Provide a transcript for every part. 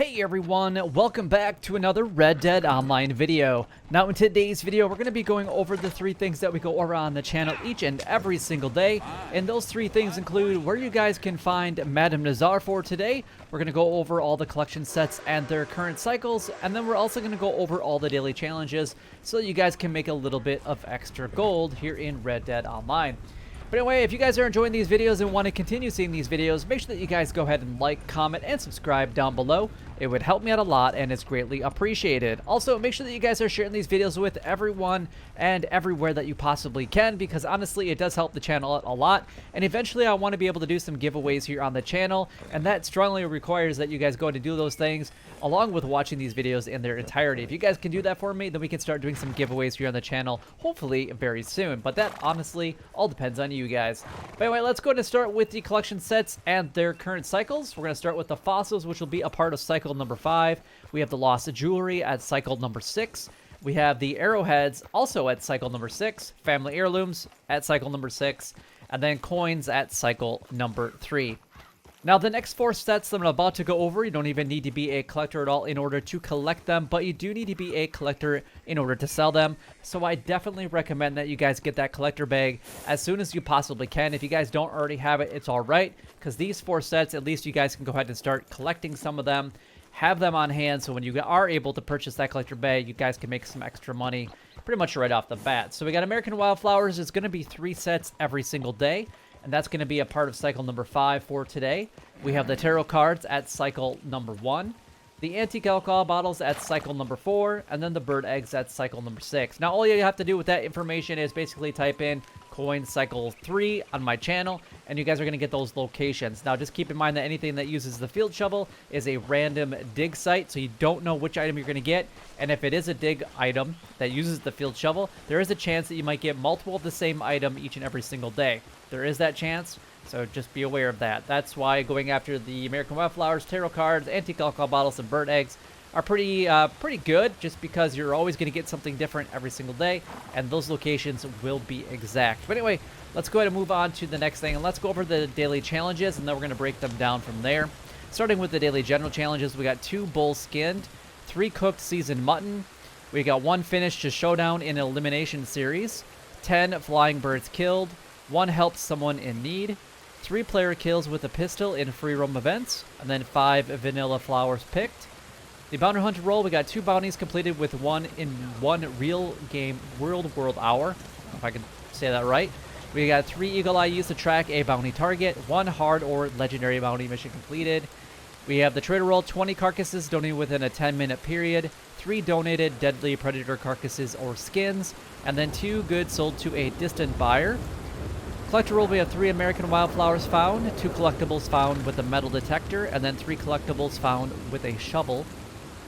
Hey everyone, welcome back to another Red Dead Online video. Now in today's video, we're going to be going over the 3 things that we go over on the channel each and every single day. And those 3 things include where you guys can find Madam Nazar for today. We're going to go over all the collection sets and their current cycles. And then we're also going to go over all the daily challenges so that you guys can make a little bit of extra gold here in Red Dead Online. But anyway, if you guys are enjoying these videos and want to continue seeing these videos, make sure that you guys go ahead and like, comment, and subscribe down below. It would help me out a lot and it's greatly appreciated. Also, make sure that you guys are sharing these videos with everyone and everywhere that you possibly can, because honestly, it does help the channel out a lot. And eventually, I want to be able to do some giveaways here on the channel, and that strongly requires that you guys go and do those things along with watching these videos in their entirety. If you guys can do that for me, then we can start doing some giveaways here on the channel, hopefully very soon. But that honestly all depends on you guys. But anyway, let's go ahead and start with the collection sets and their current cycles. We're going to start with the fossils, which will be a part of cycle number 5. We have the lost jewelry at cycle number 6. We have the arrowheads also at cycle number 6, family heirlooms at cycle number 6, and then coins at cycle number 3. Now, the next 4 sets that I'm about to go over, you don't even need to be a collector at all in order to collect them, but you do need to be a collector in order to sell them. So I definitely recommend that you guys get that collector bag as soon as you possibly can. If you guys don't already have it, it's all right, because these 4 sets, at least you guys can go ahead and start collecting some of them, have them on hand, so when you are able to purchase that collector bag, you guys can make some extra money pretty much right off the bat. So we got American Wildflowers. It's going to be 3 sets every single day, and that's going to be a part of cycle number 5 for today. We have the tarot cards at cycle number 1, the antique alcohol bottles at cycle number 4, and then the bird eggs at cycle number 6. Now, all you have to do with that information is basically type in coin cycle 3 on my channel, and you guys are going to get those locations. Now, just keep in mind that anything that uses the field shovel is a random dig site, so you don't know which item you're going to get. And if it is a dig item that uses the field shovel, there is a chance that you might get multiple of the same item each and every single day. There is that chance, so just be aware of that. That's why going after the American Wildflowers, tarot cards, antique alcohol bottles, and bird eggs are pretty good, just because you're always going to get something different every single day, and those locations will be exact. But anyway, let's go ahead and move on to the next thing, and let's go over the daily challenges, and then we're going to break them down from there. Starting with the daily general challenges, we got 2 bulls skinned, 3 cooked seasoned mutton, we got 1 finished to showdown in elimination series, 10 flying birds killed, 1 helped someone in need, 3 player kills with a pistol in free roam events, and then 5 vanilla flowers picked. The bounty hunter roll, we got 2 bounties completed with 1 in 1 real game world hour, if I can say that right. We got 3 eagle eye used to track a bounty target, 1 hard or legendary bounty mission completed. We have the trader roll, 20 carcasses donated within a 10-minute period, 3 donated deadly predator carcasses or skins, and then 2 goods sold to a distant buyer. Collector roll, we have 3 American Wildflowers found, 2 collectibles found with a metal detector, and then 3 collectibles found with a shovel.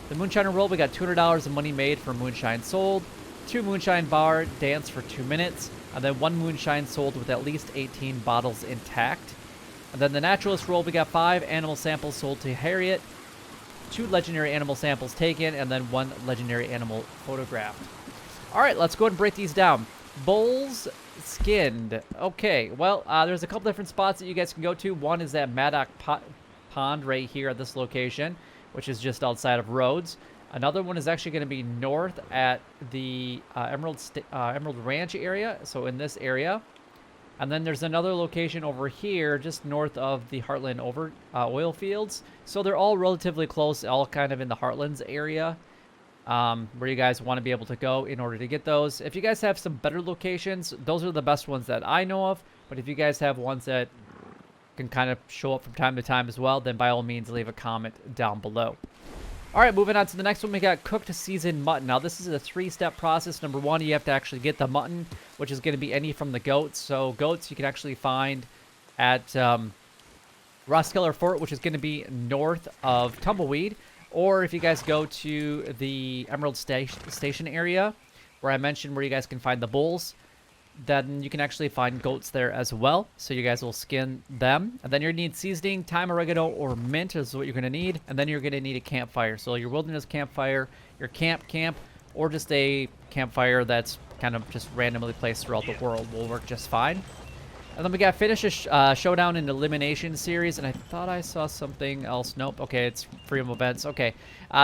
The moonshiner roll, we got $200 in money made for moonshine sold, 2 moonshine bar dance for 2 minutes, and then 1 moonshine sold with at least 18 bottles intact. And then the naturalist roll, we got 5 animal samples sold to Harriet, 2 legendary animal samples taken, and then 1 legendary animal photographed. All right, let's go ahead and break these down. Bulls skinned. Okay, well, there's a couple different spots that you guys can go to. One is that Maddock Pond right here at this location, which is just outside of Rhodes. Another one is actually going to be north at the Emerald Ranch area, so in this area. And then there's another location over here, just north of the Heartland oil fields. So they're all relatively close, all kind of in the Heartlands area, where you guys want to be able to go in order to get those. If you guys have some better locations, those are the best ones that I know of. But if you guys have ones that can kind of show up from time to time as well, then by all means leave a comment down below. All right, moving on to the next one, we got cooked seasoned mutton. Now, this is a 3-step process. Number 1, you have to actually get the mutton, which is going to be any from the goats. So goats you can actually find at Rosskeller Fort, which is going to be north of Tumbleweed. Or if you guys go to the Emerald Station area, where I mentioned where you guys can find the bulls, then you can actually find goats there as well. So you guys will skin them. And then you're going to need seasoning, thyme, oregano, or mint is what you're going to need. And then you're going to need a campfire. So your wilderness campfire, your camp, or just a campfire that's kind of just randomly placed throughout the world will work just fine. And then we got finish a showdown and elimination series, and I thought I saw something else. Nope. Okay, it's freedom events. Okay,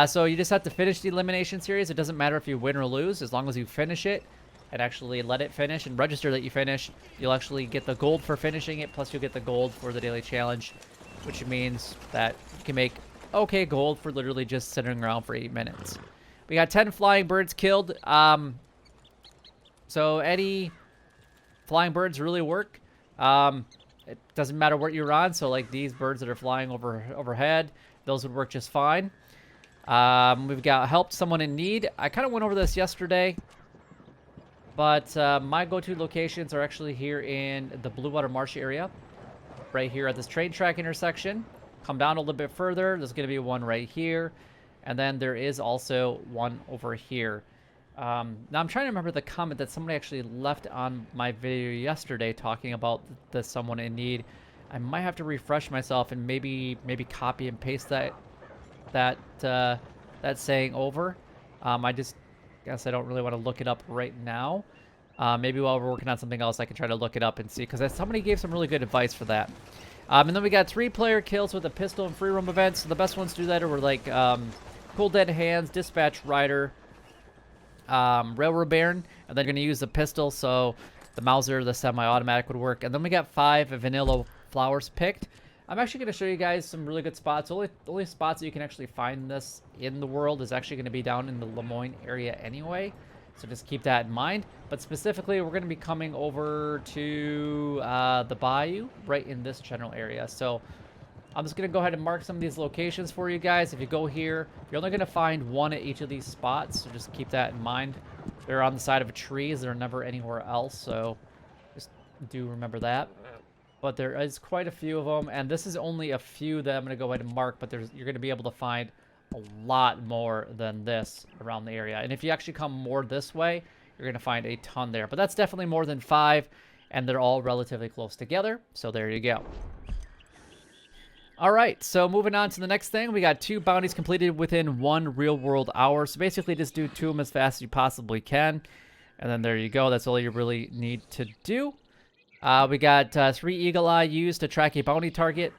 so you just have to finish the elimination series. It doesn't matter if you win or lose, as long as you finish it and actually let it finish and register that you finish. You'll actually get the gold for finishing it, plus you'll get the gold for the daily challenge, which means that you can make okay gold for literally just sitting around for 8 minutes. We got 10 flying birds killed. So any flying birds really work. It doesn't matter what you're on, so like these birds that are flying overhead, those would work just fine. We've got helped someone in need. I kind of went over this yesterday, but my go-to locations are actually here in the Blue Water Marsh area, right here at this train track intersection. Come down a little bit further, there's going to be one right here, and then there is also one over here. Now, I'm trying to remember the comment that somebody actually left on my video yesterday talking about the someone in need. I might have to refresh myself and maybe copy and paste that saying over. I just guess I don't really want to look it up right now. Maybe while we're working on something else, I can try to look it up and see, because somebody gave some really good advice for that. And then we got 3-player kills with a pistol and free roam events. So the best ones to do that are like Cold Dead Hands, Dispatch Rider, Railroad Baron, and they're going to use the pistol, so the Mauser, the semi-automatic would work. And then we got 5 vanilla flowers picked. I'm actually going to show you guys some really good spots. The only spots that you can actually find this in the world is actually going to be down in the Lemoyne area anyway, so just keep that in mind. But specifically, we're going to be coming over to the bayou right in this general area. So I'm just going to go ahead and mark some of these locations for you guys. If you go here, you're only going to find one at each of these spots, so just keep that in mind. They're on the side of trees. They're never anywhere else, so just do remember that. But there is quite a few of them, and this is only a few that I'm going to go ahead and mark, but you're going to be able to find a lot more than this around the area. And if you actually come more this way, you're going to find a ton there. But that's definitely more than 5, and they're all relatively close together, so there you go. All right, so moving on to the next thing, we got 2 bounties completed within 1 real-world hour. So basically, just do 2 of them as fast as you possibly can, and then there you go. That's all you really need to do. We got 3 Eagle Eye used to track a bounty target.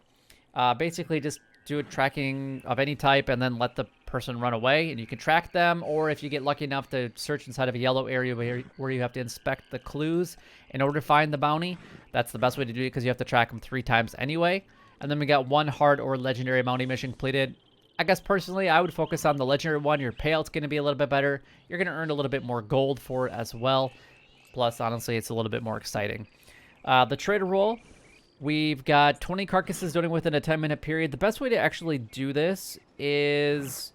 Basically, just do a tracking of any type and then let the person run away, and you can track them. Or if you get lucky enough to search inside of a yellow area where you have to inspect the clues in order to find the bounty, that's the best way to do it, because you have to track them 3 times anyway. And then we got 1 hard or legendary bounty mission completed. I guess personally, I would focus on the legendary one. Your payout's going to be a little bit better. You're going to earn a little bit more gold for it as well. Plus, honestly, it's a little bit more exciting. The trader role, we've got 20 carcasses donated within a 10-minute period. The best way to actually do this is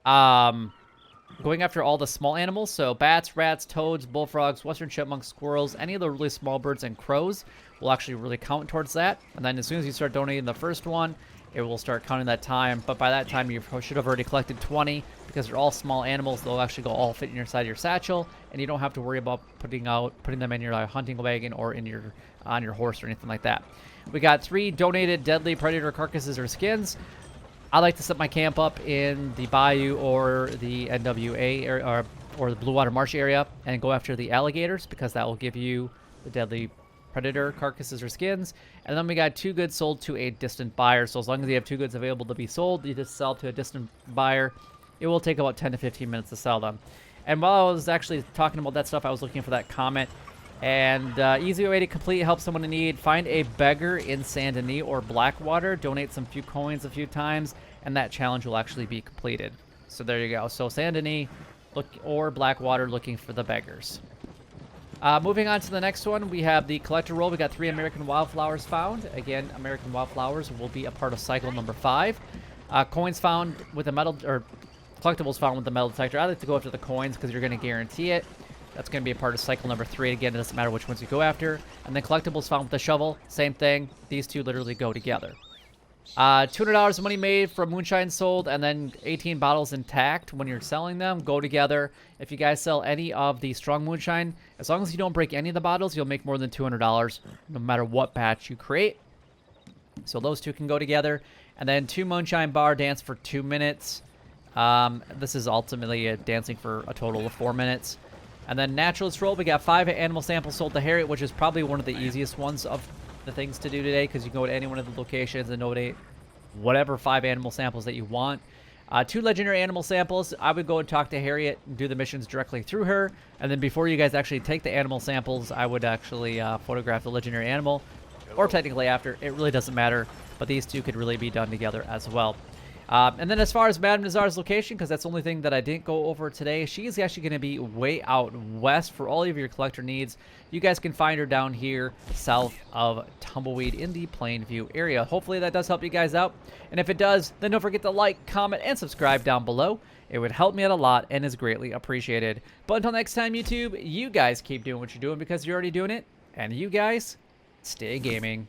going after all the small animals. So bats, rats, toads, bullfrogs, western chipmunks, squirrels, any of the really small birds and crows will actually really count towards that. And then as soon as you start donating the first one, it will start counting that time. But by that time, you should have already collected 20, because they're all small animals. They'll actually all fit inside your satchel, and you don't have to worry about putting them in your hunting wagon or on your horse or anything like that. We got 3 donated deadly predator carcasses or skins. I like to set my camp up in the bayou or the NWA area, or the Blue Water Marsh area, and go after the alligators, because that will give you the deadly predator carcasses or skins. And then we got 2 goods sold to a distant buyer. So as long as you have 2 goods available to be sold, you just sell to a distant buyer. It will take about 10 to 15 minutes to sell them. And while I was actually talking about that stuff, I was looking for that comment. And easy way to complete, help someone in need: find a beggar in Saint Denis or Blackwater, donate some few coins a few times, and that challenge will actually be completed. So there you go. So Saint Denis or Blackwater, looking for the beggars. Moving on to the next one, we have the collector role. We got 3 American Wildflowers found. Again, American Wildflowers will be a part of cycle number 5. Coins found with a metal, or collectibles found with the metal detector. I like to go after the coins because you're going to guarantee it. That's going to be a part of cycle number 3. Again, it doesn't matter which ones you go after. And then collectibles found with the shovel, same thing. These 2 literally go together. $200 of money made from moonshine sold, and then 18 bottles intact when you're selling them go together. If you guys sell any of the strong moonshine, as long as you don't break any of the bottles, you'll make more than $200 no matter what batch you create. So those 2 can go together. And then 2 moonshine bar dance for 2 minutes. This is ultimately dancing for a total of 4 minutes. And then naturalist roll, we got 5 animal samples sold to Harriet, which is probably one of the easiest ones of the things to do today, because you can go to any one of the locations and donate whatever 5 animal samples that you want. 2 legendary animal samples. I would go and talk to Harriet and do the missions directly through her. And then before you guys actually take the animal samples, I would actually photograph the legendary animal. Or technically after. It really doesn't matter. But these 2 could really be done together as well. And then as far as Madame Nazar's location, because that's the only thing that I didn't go over today, she is actually going to be way out west for all of your collector needs. You guys can find her down here south of Tumbleweed in the Plainview area. Hopefully that does help you guys out. And if it does, then don't forget to like, comment, and subscribe down below. It would help me out a lot and is greatly appreciated. But until next time, YouTube, you guys keep doing what you're doing because you're already doing it. And you guys, stay gaming.